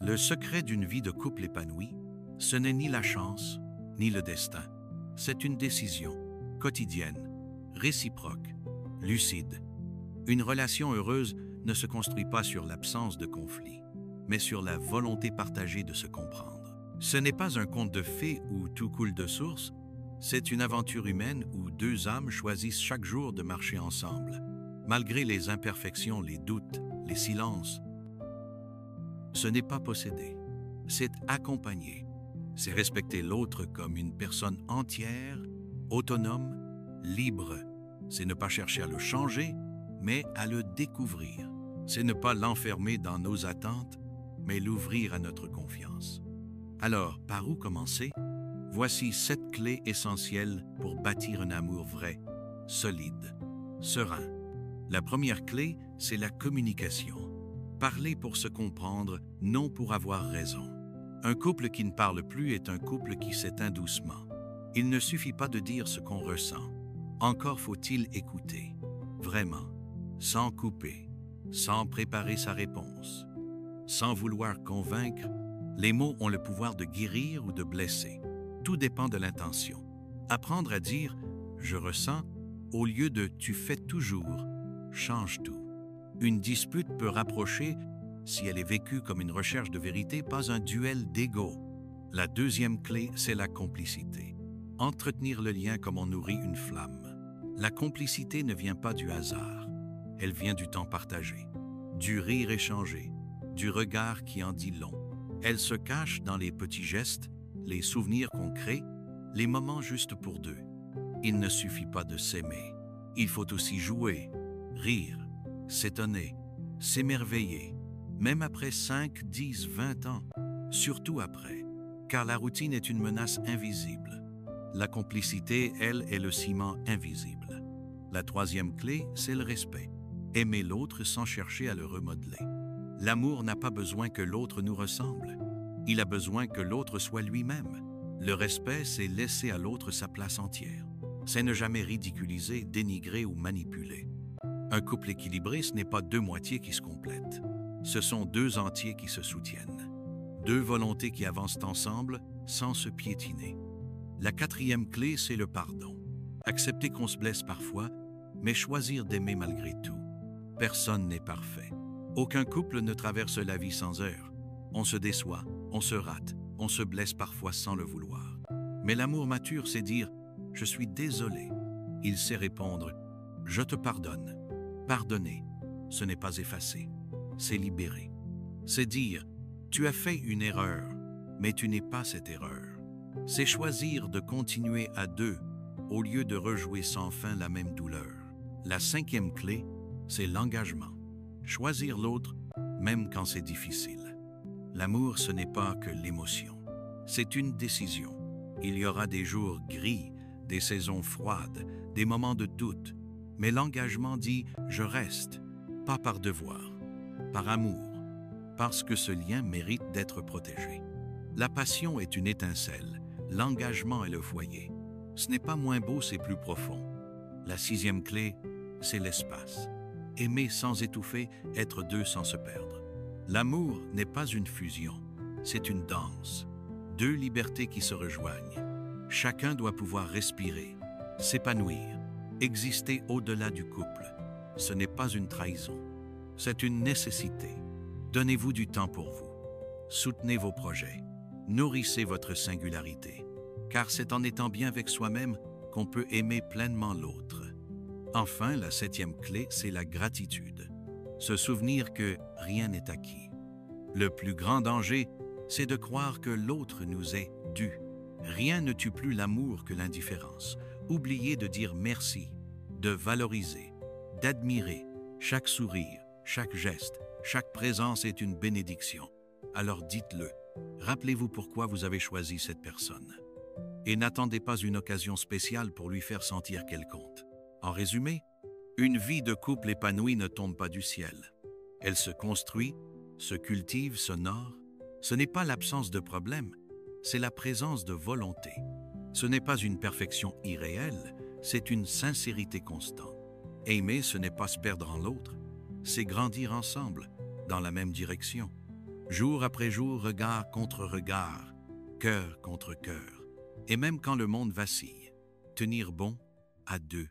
Le secret d'une vie de couple épanouie, ce n'est ni la chance, ni le destin. C'est une décision, quotidienne, réciproque, lucide. Une relation heureuse ne se construit pas sur l'absence de conflit, mais sur la volonté partagée de se comprendre. Ce n'est pas un conte de fées où tout coule de source, c'est une aventure humaine où deux âmes choisissent chaque jour de marcher ensemble, malgré les imperfections, les doutes, les silences. Ce n'est pas posséder, c'est accompagner, c'est respecter l'autre comme une personne entière, autonome, libre. C'est ne pas chercher à le changer, mais à le découvrir. C'est ne pas l'enfermer dans nos attentes, mais l'ouvrir à notre confiance. Alors, par où commencer? Voici 7 clés essentielles pour bâtir un amour vrai, solide, serein. La première clé, c'est la communication. Parler pour se comprendre, non pour avoir raison. Un couple qui ne parle plus est un couple qui s'éteint doucement. Il ne suffit pas de dire ce qu'on ressent. Encore faut-il écouter, vraiment, sans couper, sans préparer sa réponse. Sans vouloir convaincre, les mots ont le pouvoir de guérir ou de blesser. Tout dépend de l'intention. Apprendre à dire « je ressens » au lieu de « tu fais toujours » change tout. Une dispute peut rapprocher si elle est vécue comme une recherche de vérité, pas un duel d'ego. La deuxième clé, c'est la complicité. Entretenir le lien comme on nourrit une flamme. La complicité ne vient pas du hasard. Elle vient du temps partagé, du rire échangé, du regard qui en dit long. Elle se cache dans les petits gestes, les souvenirs qu'on crée, les moments justes pour deux. Il ne suffit pas de s'aimer. Il faut aussi jouer, rire, s'étonner, s'émerveiller, même après 5, 10, 20 ans, surtout après, car la routine est une menace invisible. La complicité, elle, est le ciment invisible. La troisième clé, c'est le respect. Aimer l'autre sans chercher à le remodeler. L'amour n'a pas besoin que l'autre nous ressemble. Il a besoin que l'autre soit lui-même. Le respect, c'est laisser à l'autre sa place entière. C'est ne jamais ridiculiser, dénigrer ou manipuler. Un couple équilibré, ce n'est pas deux moitiés qui se complètent. Ce sont deux entiers qui se soutiennent. Deux volontés qui avancent ensemble sans se piétiner. La quatrième clé, c'est le pardon. Accepter qu'on se blesse parfois, mais choisir d'aimer malgré tout. Personne n'est parfait. Aucun couple ne traverse la vie sans heurts. On se déçoit, on se rate, on se blesse parfois sans le vouloir. Mais l'amour mature, c'est dire « je suis désolé ». Il sait répondre « je te pardonne ». Pardonner, ce n'est pas effacer, c'est libérer. C'est dire « tu as fait une erreur, mais tu n'es pas cette erreur ». C'est choisir de continuer à deux au lieu de rejouer sans fin la même douleur. La cinquième clé, c'est l'engagement. Choisir l'autre, même quand c'est difficile. L'amour, ce n'est pas que l'émotion. C'est une décision. Il y aura des jours gris, des saisons froides, des moments de doute. Mais l'engagement dit « je reste », pas par devoir, par amour, parce que ce lien mérite d'être protégé. La passion est une étincelle, l'engagement est le foyer. Ce n'est pas moins beau, c'est plus profond. La sixième clé, c'est l'espace. Aimer sans étouffer, être deux sans se perdre. L'amour n'est pas une fusion, c'est une danse. Deux libertés qui se rejoignent. Chacun doit pouvoir respirer, s'épanouir, exister au-delà du couple. Ce n'est pas une trahison, c'est une nécessité. Donnez-vous du temps pour vous. Soutenez vos projets. Nourrissez votre singularité. Car c'est en étant bien avec soi-même qu'on peut aimer pleinement l'autre. Enfin, la septième clé, c'est la gratitude. Se souvenir que rien n'est acquis. Le plus grand danger, c'est de croire que l'autre nous est dû. Rien ne tue plus l'amour que l'indifférence. Oubliez de dire merci, de valoriser, d'admirer. Chaque sourire, chaque geste, chaque présence est une bénédiction. Alors dites-le. Rappelez-vous pourquoi vous avez choisi cette personne. Et n'attendez pas une occasion spéciale pour lui faire sentir qu'elle compte. En résumé, une vie de couple épanouie ne tombe pas du ciel. Elle se construit, se cultive, s'honore. Ce n'est pas l'absence de problème, c'est la présence de volonté. Ce n'est pas une perfection irréelle, c'est une sincérité constante. Aimer, ce n'est pas se perdre en l'autre, c'est grandir ensemble, dans la même direction. Jour après jour, regard contre regard, cœur contre cœur. Et même quand le monde vacille, tenir bon à deux.